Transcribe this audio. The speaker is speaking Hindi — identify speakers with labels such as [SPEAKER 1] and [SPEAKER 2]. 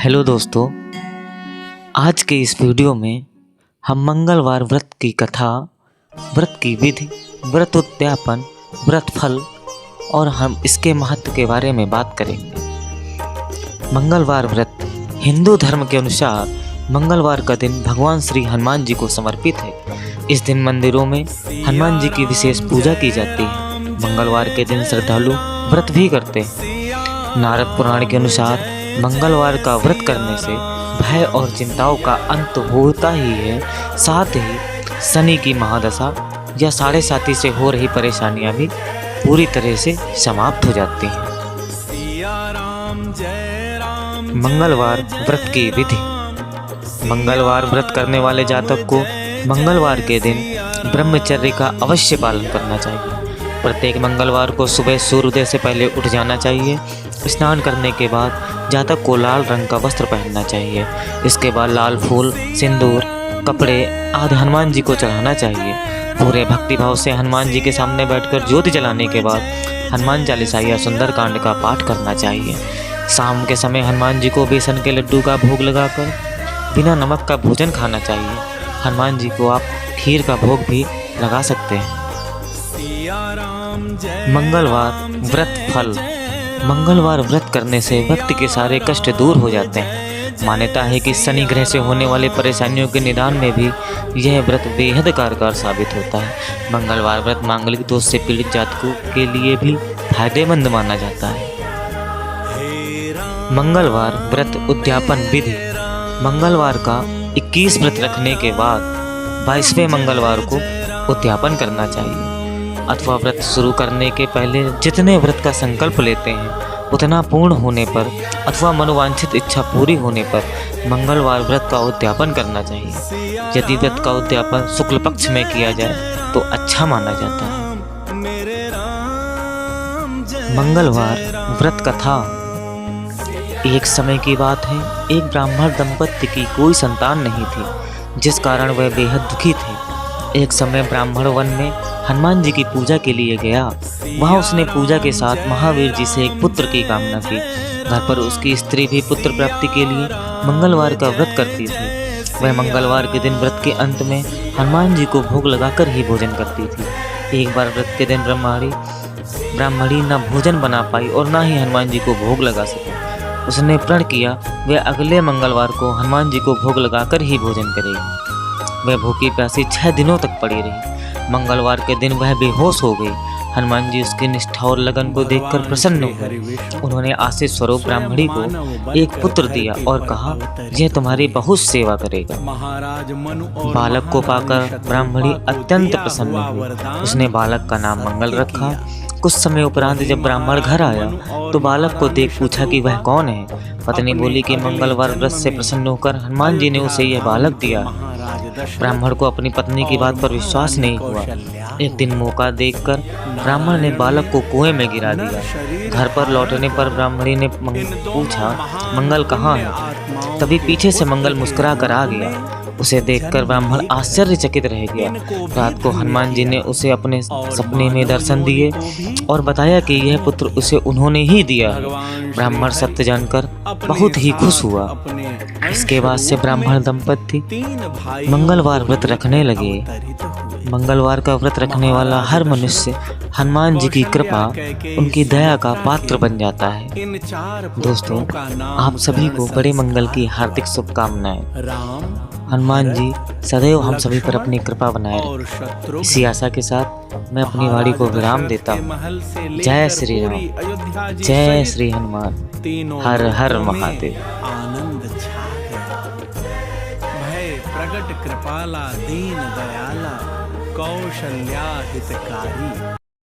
[SPEAKER 1] हेलो दोस्तों, आज के इस वीडियो में हम मंगलवार व्रत की कथा, व्रत की विधि, व्रत उद्यापन, व्रत फल और हम इसके महत्व के बारे में बात करेंगे। मंगलवार व्रत हिंदू धर्म के अनुसार मंगलवार का दिन भगवान श्री हनुमान जी को समर्पित है। इस दिन मंदिरों में हनुमान जी की विशेष पूजा की जाती है। मंगलवार के दिन श्रद्धालु व्रत भी करते हैं। नारद पुराण के अनुसार मंगलवार का व्रत करने से भय और चिंताओं का अंत होता ही है, साथ ही शनि की महादशा या साढ़े साथी से हो रही परेशानियां भी पूरी तरह से समाप्त हो जाती हैं। मंगलवार व्रत की विधि। मंगलवार व्रत करने वाले जातक को मंगलवार के दिन ब्रह्मचर्य का अवश्य पालन करना चाहिए। प्रत्येक मंगलवार को सुबह सूर्योदय से पहले उठ जाना चाहिए। स्नान करने के बाद जातक को लाल रंग का वस्त्र पहनना चाहिए। इसके बाद लाल फूल, सिंदूर, कपड़े आदि हनुमान जी को चढ़ाना चाहिए। पूरे भक्तिभाव से हनुमान जी के सामने बैठकर ज्योति जलाने के बाद हनुमान चालीसा या सुंदरकांड का पाठ करना चाहिए। शाम के समय हनुमान जी को बेसन के लड्डू का भोग लगाकर बिना नमक का भोजन खाना चाहिए। हनुमान जी को आप खीर का भोग भी लगा सकते हैं। मंगलवार व्रत फल। मंगलवार व्रत करने से व्यक्ति के सारे कष्ट दूर हो जाते हैं। मान्यता है कि शनि ग्रह से होने वाली परेशानियों के निदान में भी यह व्रत बेहद कारगर साबित होता है। मंगलवार व्रत मांगलिक दोष से पीड़ित जातकों के लिए भी फायदेमंद माना जाता है। मंगलवार व्रत उद्यापन विधि। मंगलवार का 21 व्रत रखने के बाद 22वें मंगलवार को उद्यापन करना चाहिए, अथवा व्रत शुरू करने के पहले जितने व्रत का संकल्प लेते हैं उतना पूर्ण होने पर अथवा मनोवांछित इच्छा पूरी होने पर मंगलवार व्रत का उद्यापन करना चाहिए। यदि व्रत का उद्यापन शुक्ल पक्ष में किया जाए तो अच्छा माना जाता है। मंगलवार व्रत कथा। एक समय की बात है, एक ब्राह्मण दंपत्ति की कोई संतान नहीं थी, जिस कारण वह बेहद दुखी थे। एक समय ब्राह्मण वन में हनुमान जी की पूजा के लिए गया। वहाँ उसने पूजा के साथ महावीर जी से एक पुत्र की कामना की। घर पर उसकी स्त्री भी पुत्र प्राप्ति के लिए मंगलवार का व्रत करती थी। वह मंगलवार के दिन व्रत के अंत में हनुमान जी को भोग लगाकर ही भोजन करती थी। एक बार व्रत के दिन ब्राह्मणी न भोजन बना पाई और न ही हनुमान जी को भोग लगा सकी। उसने प्रण किया वह अगले मंगलवार को हनुमान जी को भोग लगाकर ही भोजन करेगी। वह भूखी प्यासी 6 दिनों तक पड़ी रही। मंगलवार के दिन वह बेहोश हो गई। हनुमान जी उसकी निष्ठा और लगन को देखकर प्रसन्न हुए। उन्होंने आशीष स्वरूप ब्राह्मणी को एक पुत्र दिया और कहा, यह तुम्हारी बहुत सेवा करेगा। बालक को पाकर ब्राह्मणी अत्यंत प्रसन्न हुई। उसने बालक का नाम मंगल रखा। कुछ समय उपरांत जब ब्राह्मण घर आया तो बालक को देख पूछा कि वह कौन है। पत्नी बोली कि मंगलवार व्रत से प्रसन्न होकर हनुमान जी ने उसे यह बालक दिया। ब्राह्मण को अपनी पत्नी की बात पर विश्वास नहीं हुआ। एक दिन मौका देखकर ब्राह्मण ने बालक को कुएं में गिरा दिया। घर पर लौटने पर ब्राह्मणी ने पूछा, मंगल कहाँ है? तभी पीछे से मंगल मुस्कुरा कर आ गया। उसे देखकर ब्राह्मण आश्चर्यचकित रह गया। रात को हनुमान जी ने उसे अपने सपने में दर्शन दिए और बताया कि यह पुत्र उसे उन्होंने ही दिया है। ब्राह्मण सत्य जानकर बहुत ही खुश हुआ। इसके बाद से ब्राह्मण दंपत्ति मंगलवार व्रत रखने लगे। मंगलवार का व्रत रखने वाला हर मनुष्य हनुमान जी की कृपा, उनकी दया का पात्र बन जाता है। दोस्तों, आप सभी को बड़े मंगल की हार्दिक शुभकामनाएं। हनुमान जी सदैव हम सभी पर अपनी कृपा बनाए रखें। इसी आशा के साथ मैं अपनी वाणी को विराम देता हूँ। जय श्री राम, जय श्री हनुमान, हर हर महादेव।
[SPEAKER 2] आनंद छा गया। भय प्रगट कृपाला दीन दयाला कौशल्या हितकारी।